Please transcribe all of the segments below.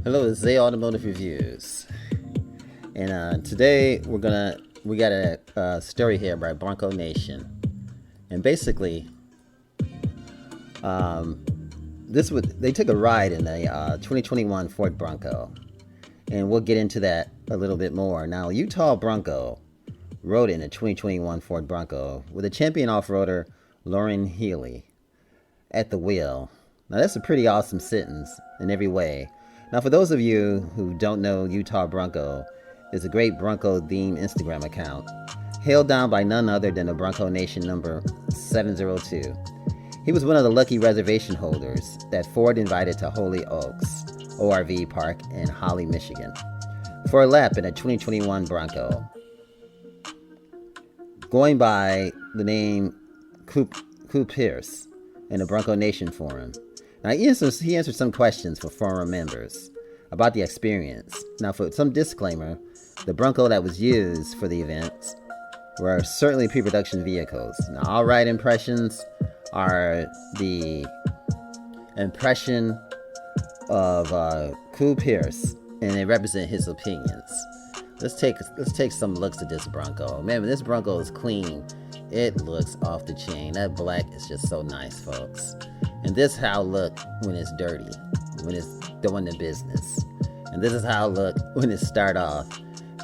Hello, it's Zay Automotive Reviews, and today we got a story here by Bronco Nation, and basically, they took a ride in a 2021 Ford Bronco, and we'll get into that a little bit more. Now, Utah Bronco rode in a 2021 Ford Bronco with a champion off-roader Lauren Healy at the wheel. Now, that's a pretty awesome sentence in every way. Now, for those of you who don't know, Utah Bronco is a great Bronco-themed Instagram account, hailed down by none other than the Bronco Nation number 702. He was one of the lucky reservation holders that Ford invited to Holy Oaks ORV Park in Holly, Michigan, for a lap in a 2021 Bronco. Going by the name Coop Pierce in the Bronco Nation forum. Now, he answered some questions for forum members about the experience. Now, for some disclaimer, the Bronco that was used for the events were certainly pre-production vehicles. Now, all right impressions are the impression of Cool Pierce, and they represent his opinions. Let's take some looks at this Bronco. Man, when this Bronco is clean, it looks off the chain. That black is just so nice, folks. And this is how it look when it's dirty, when it's doing the business. And this is how it look when it start off.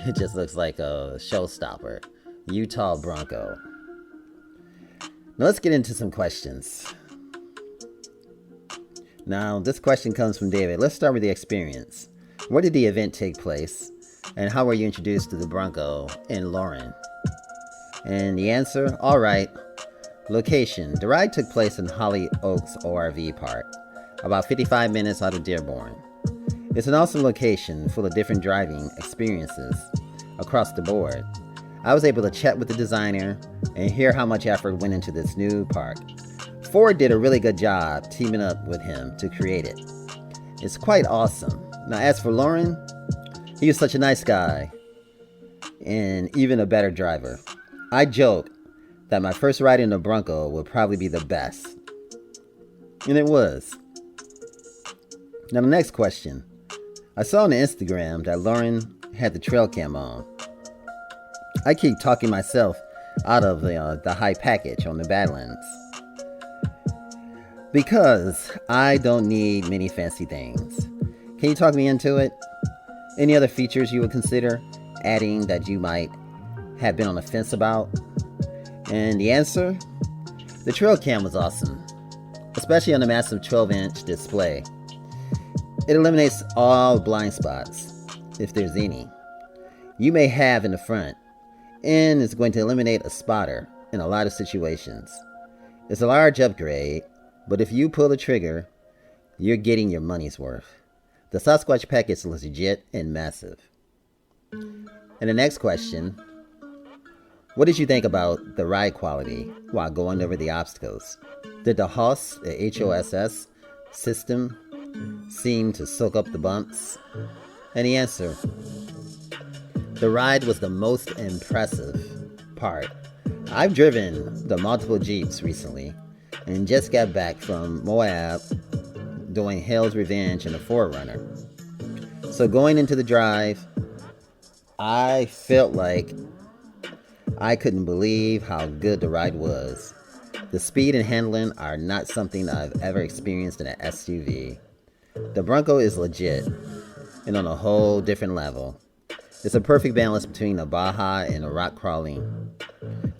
It just looks like a showstopper. Utah Bronco. Now let's get into some questions. Now, this question comes from David. Let's start with the experience. Where did the event take place? And how were you introduced to the Bronco and Lauren? And the answer, all right. Location. The ride took place in Holly Oaks ORV Park, about 55 minutes out of Dearborn. It's an awesome location full of different driving experiences across the board. I was able to chat with the designer and hear how much effort went into this new park. Ford did a really good job teaming up with him to create it. It's quite awesome. Now, as for Lauren, he was such a nice guy and even a better driver. I joke that my first ride in a Bronco would probably be the best. And it was. Now, the next question. I saw on the Instagram that Lauren had the trail cam on. I keep talking myself out of the high package on the Badlands, because I don't need many fancy things. Can you talk me into it? Any other features you would consider adding that you might have been on the fence about? And the answer? The trail cam was awesome, especially on the massive 12-inch display. It eliminates all blind spots, if there's any, you may have in the front, and it's going to eliminate a spotter in a lot of situations. It's a large upgrade, but if you pull the trigger, you're getting your money's worth. The Sasquatch package is legit and massive. And the next question, what did you think about the ride quality while going over the obstacles? Did the HOSS, the HOSS system, seem to soak up the bumps? And the answer, the ride was the most impressive part. I've driven the multiple Jeeps recently and just got back from Moab doing Hell's Revenge in a 4Runner. So going into the drive, I felt like I couldn't believe how good the ride was. The speed and handling are not something I've ever experienced in an SUV. The Bronco is legit and on a whole different level. It's a perfect balance between a Baja and a rock crawling.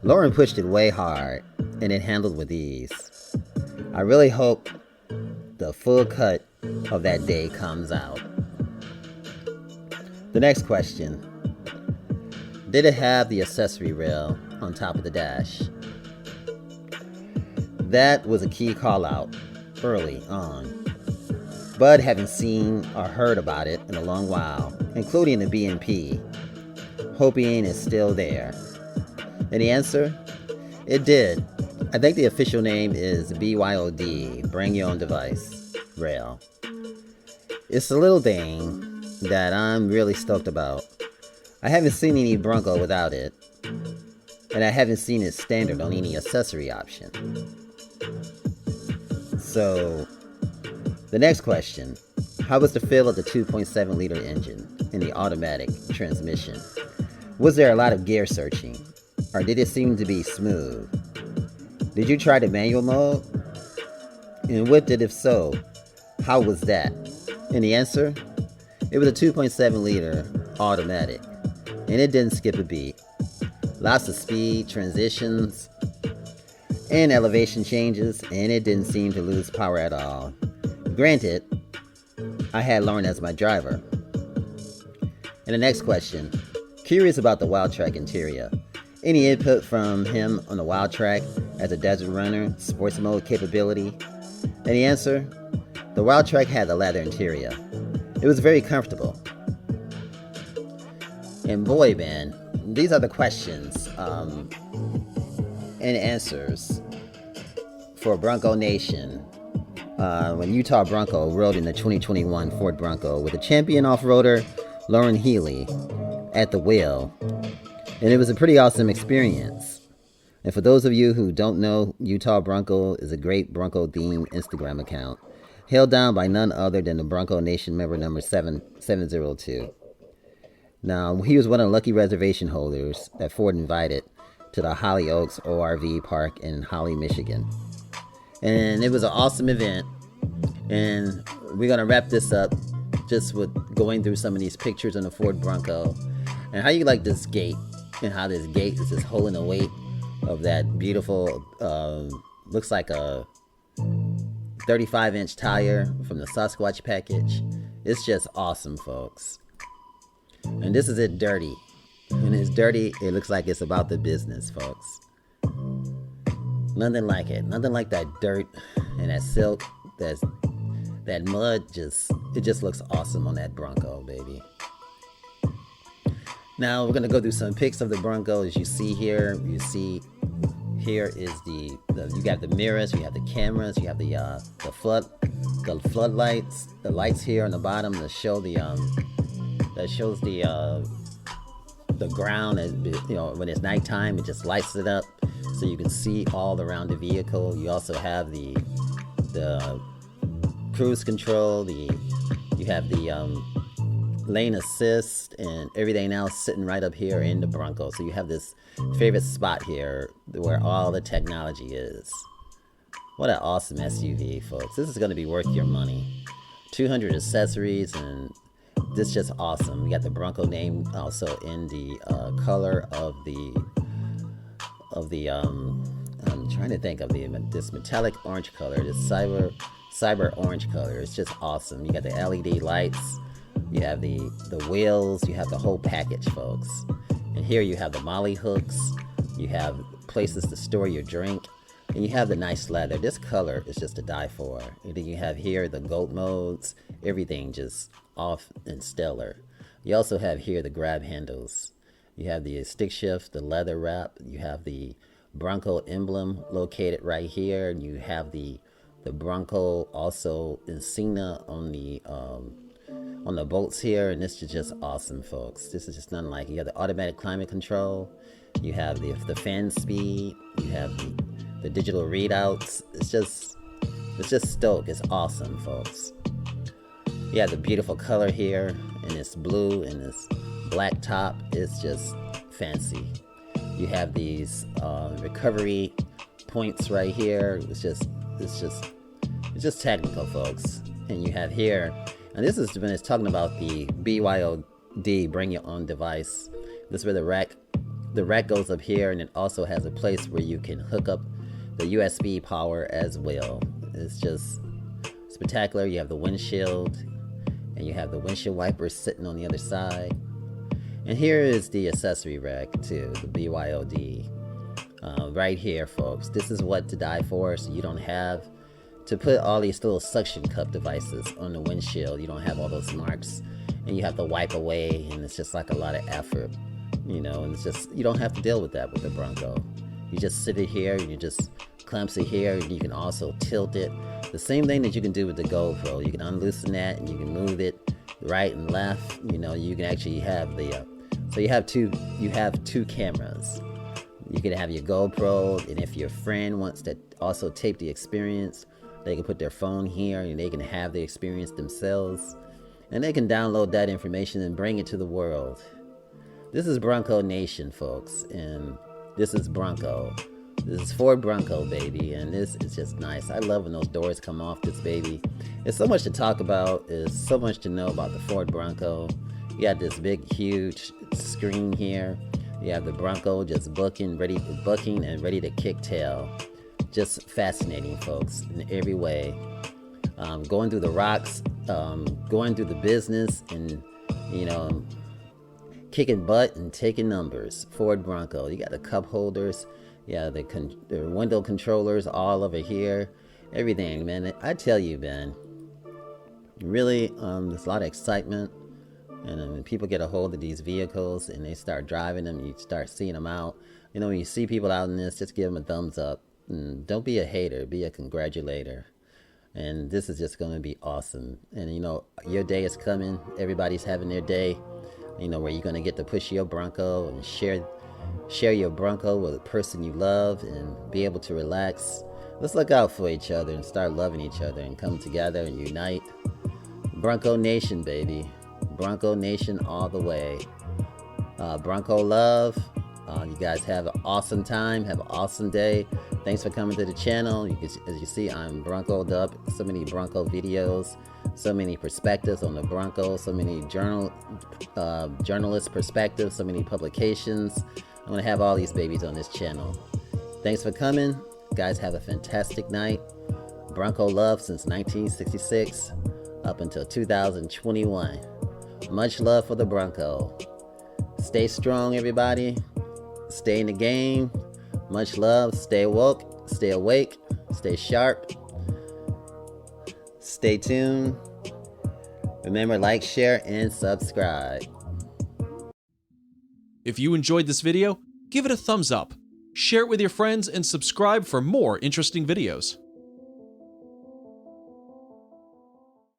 Lauren pushed it way hard and it handled with ease. I really hope the full cut of that day comes out. The next question. Did it have the accessory rail on top of the dash? That was a key call out early on. Bud haven't seen or heard about it in a long while, including the BMP, hoping it's still there. And the answer? It did. I think the official name is BYOD, Bring Your Own Device Rail. It's a little thing that I'm really stoked about. I haven't seen any Bronco without it, and I haven't seen it standard on any accessory option. So, the next question. How was the feel of the 2.7 liter engine and the automatic transmission? Was there a lot of gear searching, or did it seem to be smooth? Did you try the manual mode? And what did, if so, how was that? And the answer? It was a 2.7 liter automatic, and it didn't skip a beat. Lots of speed, transitions, and elevation changes, and it didn't seem to lose power at all. Granted, I had Lauren as my driver. And the next question, curious about the Wild Track interior. Any input from him on the Wild Track as a desert runner, sports mode capability? And the answer, the Wild Track had a leather interior. It was very comfortable. And boy, man, these are the questions and answers for Bronco Nation. When Utah Bronco rode in the 2021 Ford Bronco with the champion off-roader Lauren Healy at the wheel. And it was a pretty awesome experience. And for those of you who don't know, Utah Bronco is a great Bronco-themed Instagram account, held down by none other than the Bronco Nation member number 702. Now, he was one of the lucky reservation holders that Ford invited to the Holly Oaks ORV Park in Holly, Michigan. And it was an awesome event. And we're going to wrap this up just with going through some of these pictures on the Ford Bronco. And how you like this gate, and how this gate is just holding the weight of that beautiful, looks like a 35-inch tire from the Sasquatch package. It's just awesome, folks. And this is it dirty. When it's dirty, it looks like it's about the business, folks. Nothing like it. Nothing like that dirt and that silk. That mud it just looks awesome on that Bronco, baby. Now we're gonna go through some pics of the Bronco. As you see here, here is the you got the mirrors, you have the cameras, you have the floodlights, the lights here on the bottom that show that shows the ground. When it's nighttime, it just lights it up so you can see all around the vehicle. You also have the cruise control, you have the lane assist and everything else sitting right up here in the Bronco. So you have this favorite spot here where all the technology is. What an awesome SUV, folks. This is going to be worth your money. 200 accessories, and this is just awesome. We got the Bronco name also in the color of the I'm trying to think of this metallic orange color, this cyber orange color. It's just awesome. You got the LED lights, you have the wheels, you have the whole package, folks. And here you have the molly hooks, you have places to store your drink, and you have the nice leather. This color is just to die for. And then you have here the gold modes, everything just off and stellar. You also have here the grab handles. You have the stick shift, the leather wrap, you have the Bronco emblem located right here, and you have the Bronco also insignia on the bolts here, and this is just awesome, folks. This is just nothing like it. You have the automatic climate control, you have the fan speed, you have the digital readouts. It's just stoke. It's awesome, folks. You have the beautiful color here, and this blue and this black top. It's just fancy. You have these recovery points right here. It's just technical, folks. And you have here, and this is when it's talking about the BYOD, bring your own device. This is where the rack goes up here, and it also has a place where you can hook up the USB power as well. It's just spectacular. You have the windshield, and you have the windshield wipers sitting on the other side. And here is the accessory rack too, the BYOD. Right here, folks. This is what to die for, so you don't have to put all these little suction cup devices on the windshield. You don't have all those marks, and you have to wipe away, and it's just like a lot of effort, and it's just, you don't have to deal with that with the Bronco. You just sit it here, and you just clamps it here, and you can also tilt it. The same thing that you can do with the GoPro. You can unloosen that, and you can move it right and left. You can actually have so you have two cameras. You can have your GoPro, and if your friend wants to also tape the experience, They can put their phone here and they can have the experience themselves. And they can download that information and bring it to the world. This is Bronco Nation, folks. And this is Bronco. This is Ford Bronco, baby. And this is just nice. I love when those doors come off this baby. There's so much to talk about. There's so much to know about the Ford Bronco. You got this big, huge screen here. You have the Bronco just bucking and ready to kick tail. Just fascinating, folks, in every way. Going through the rocks, going through the business, and kicking butt and taking numbers. Ford Bronco. You got the cup holders, the window controllers all over here. Everything, man. I tell you, man. Really, there's a lot of excitement. And when people get a hold of these vehicles and they start driving them, you start seeing them out. When you see people out in this, just give them a thumbs up. And don't be a hater, be a congratulator. And this is just going to be awesome. And your day is coming. Everybody's having their day. Where you're going to get to push your Bronco and share your Bronco with a person you love and be able to relax. Let's look out for each other and start loving each other and come together and unite. Bronco Nation, baby. Bronco Nation all the way. Bronco love. You guys have an awesome time. Have an awesome day. Thanks for coming to the channel. As you see, I'm Broncoed up. So many Bronco videos. So many perspectives on the Bronco. So many journalist perspectives. So many publications. I'm going to have all these babies on this channel. Thanks for coming. Guys, have a fantastic night. Bronco love since 1966 up until 2021. Much love for the Bronco. Stay strong, everybody. Stay in the game. Much love. Stay woke. Stay awake. Stay sharp. Stay tuned. Remember, like, share, and subscribe. If you enjoyed this video, give it a thumbs up, share it with your friends, and subscribe for more interesting videos.